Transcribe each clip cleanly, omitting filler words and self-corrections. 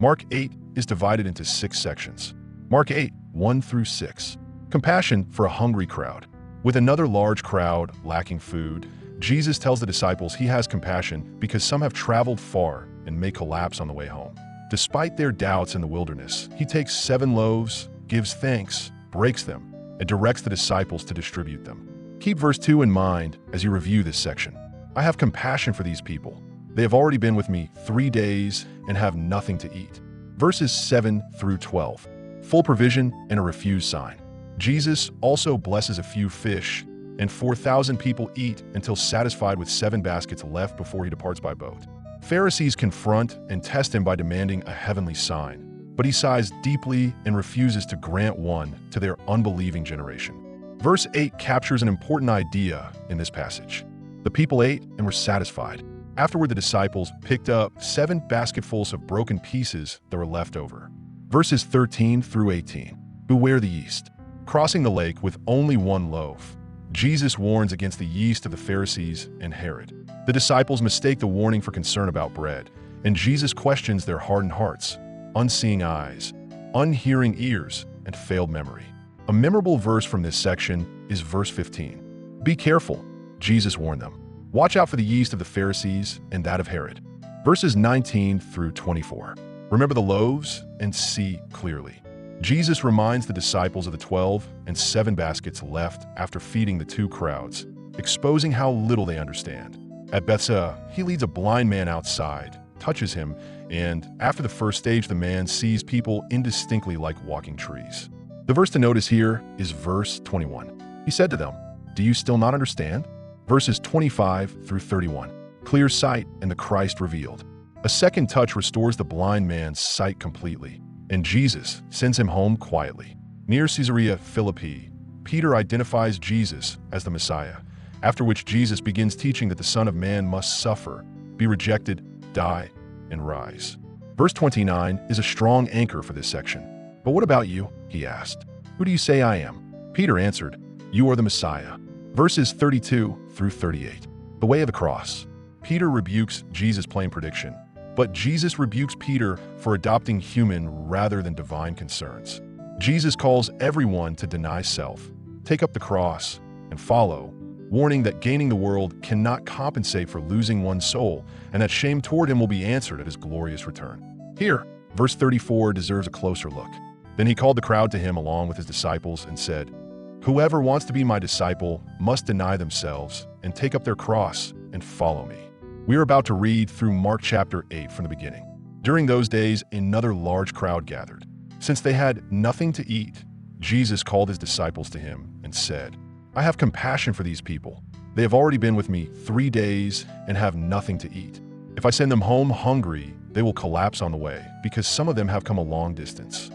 Mark 8 is divided into 6 sections. Mark 8, 1 through 6. Compassion for a hungry crowd. With another large crowd lacking food, Jesus tells the disciples he has compassion because some have traveled far and may collapse on the way home. Despite their doubts in the wilderness, he takes 7 loaves, gives thanks, breaks them, and directs the disciples to distribute them. Keep verse 2 in mind as you review this section. I have compassion for these people. They have already been with me 3 days and have nothing to eat. Verses 7 through 12. Full provision and a refuse sign. Jesus also blesses a few fish, and 4,000 people eat until satisfied with 7 baskets left before he departs by boat. Pharisees confront and test him by demanding a heavenly sign, but he sighs deeply and refuses to grant one to their unbelieving generation. Verse 8 captures an important idea in this passage. The people ate and were satisfied. Afterward, the disciples picked up 7 basketfuls of broken pieces that were left over. Verses 13 through 18. Beware the yeast. Crossing the lake with only 1 loaf, Jesus warns against the yeast of the Pharisees and Herod. The disciples mistake the warning for concern about bread, and Jesus questions their hardened hearts, unseeing eyes, unhearing ears, and failed memory. A memorable verse from this section is verse 15. Be careful, Jesus warned them. Watch out for the yeast of the Pharisees and that of Herod. Verses 19 through 24. Remember the loaves and see clearly. Jesus reminds the disciples of the 12 and 7 baskets left after feeding the 2 crowds, exposing how little they understand. At Bethsaida, he leads a blind man outside, touches him, and after the first stage, the man sees people indistinctly like walking trees. The verse to notice here is verse 21. He said to them, "Do you still not understand?" Verses 25 through 31. Clear sight and the Christ revealed. A second touch restores the blind man's sight completely, and Jesus sends him home quietly. Near Caesarea Philippi, Peter identifies Jesus as the Messiah, after which Jesus begins teaching that the Son of Man must suffer, be rejected, die, and rise. Verse 29 is a strong anchor for this section. "But what about you?" he asked. "Who do you say I am?" Peter answered, "You are the Messiah." Verses 32 through 38. The way of the cross. Peter rebukes Jesus' plain prediction, but Jesus rebukes Peter for adopting human rather than divine concerns. Jesus calls everyone to deny self, take up the cross, and follow, warning that gaining the world cannot compensate for losing one's soul, and that shame toward him will be answered at his glorious return. Here, verse 34 deserves a closer look. Then he called the crowd to him along with his disciples and said, "Whoever wants to be my disciple must deny themselves and take up their cross and follow me." We are about to read through Mark chapter 8 from the beginning. During those days, another large crowd gathered. Since they had nothing to eat, Jesus called his disciples to him and said, "I have compassion for these people. They have already been with me 3 days and have nothing to eat. If I send them home hungry, they will collapse on the way, because some of them have come a long distance."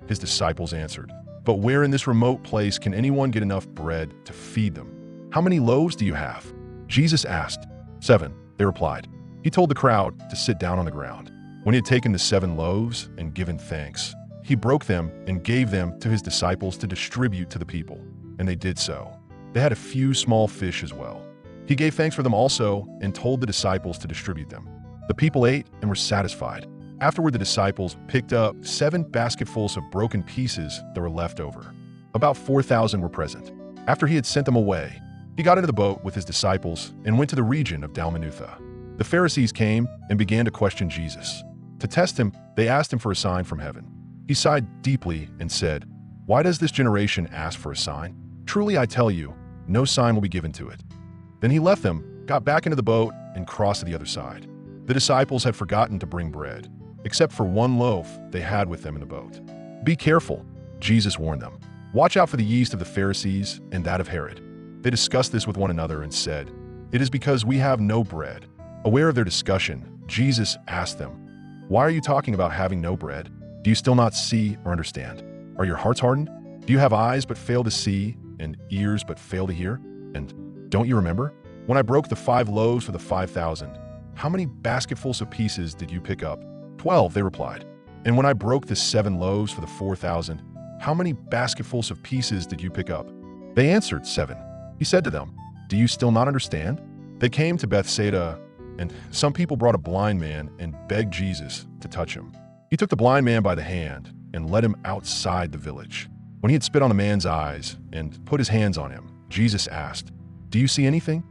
His disciples answered, "But where in this remote place can anyone get enough bread to feed them? How many loaves do you have?" Jesus asked. 7, they replied. He told the crowd to sit down on the ground. When he had taken the 7 loaves and given thanks, he broke them and gave them to his disciples to distribute to the people, and they did so. They had a few small fish as well. He gave thanks for them also and told the disciples to distribute them. The people ate and were satisfied. Afterward, the disciples picked up 7 basketfuls of broken pieces that were left over. About 4,000 were present. After he had sent them away, he got into the boat with his disciples and went to the region of Dalmanutha. The Pharisees came and began to question Jesus. To test him, they asked him for a sign from heaven. He sighed deeply and said, "Why does this generation ask for a sign? Truly I tell you, no sign will be given to it." Then he left them, got back into the boat, and crossed to the other side. The disciples had forgotten to bring bread, except for 1 loaf they had with them in the boat. "Be careful," Jesus warned them. "Watch out for the yeast of the Pharisees and that of Herod." They discussed this with one another and said, "It is because we have no bread." Aware of their discussion, Jesus asked them, "Why are you talking about having no bread? Do you still not see or understand? Are your hearts hardened? Do you have eyes but fail to see and ears but fail to hear? And don't you remember? When I broke the 5 loaves for the 5,000, how many basketfuls of pieces did you pick up?" 12, they replied. "And when I broke the 7 loaves for the 4,000, how many basketfuls of pieces did you pick up?" They answered, 7. He said to them, "Do you still not understand?" They came to Bethsaida, and some people brought a blind man and begged Jesus to touch him. He took the blind man by the hand and led him outside the village. When he had spit on the man's eyes and put his hands on him, Jesus asked, "Do you see anything?"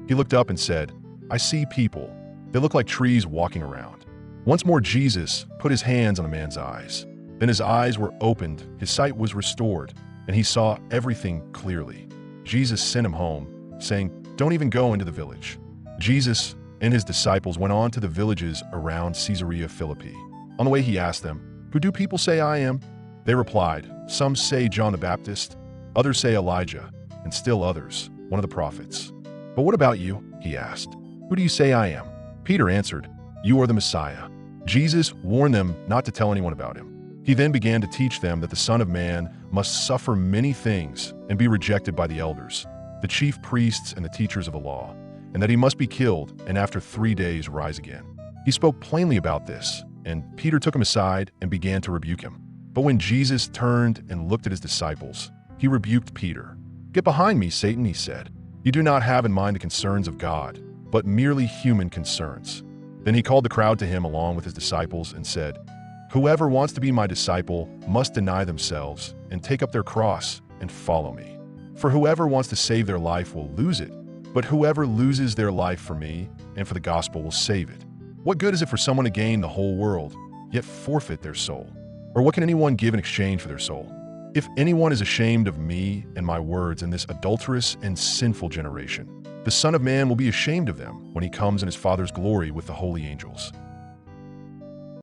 He looked up and said, "I see people. They look like trees walking around." Once more Jesus put his hands on the man's eyes. Then his eyes were opened, his sight was restored, and he saw everything clearly. Jesus sent him home, saying, "Don't even go into the village." Jesus and his disciples went on to the villages around Caesarea Philippi. On the way he asked them, "Who do people say I am?" They replied, "Some say John the Baptist, others say Elijah, and still others, one of the prophets." "But what about you?" he asked. "Who do you say I am?" Peter answered, "You are the Messiah." Jesus warned them not to tell anyone about him. He then began to teach them that the Son of Man must suffer many things and be rejected by the elders, the chief priests and the teachers of the law, and that he must be killed and after 3 days rise again. He spoke plainly about this, and Peter took him aside and began to rebuke him. But when Jesus turned and looked at his disciples, he rebuked Peter. "Get behind me, Satan," he said. "You do not have in mind the concerns of God, but merely human concerns." Then he called the crowd to him along with his disciples and said, "Whoever wants to be my disciple must deny themselves and take up their cross and follow me. For whoever wants to save their life will lose it, but whoever loses their life for me and for the gospel will save it. What good is it for someone to gain the whole world, yet forfeit their soul? Or what can anyone give in exchange for their soul? If anyone is ashamed of me and my words in this adulterous and sinful generation, the Son of Man will be ashamed of them when he comes in his Father's glory with the holy angels."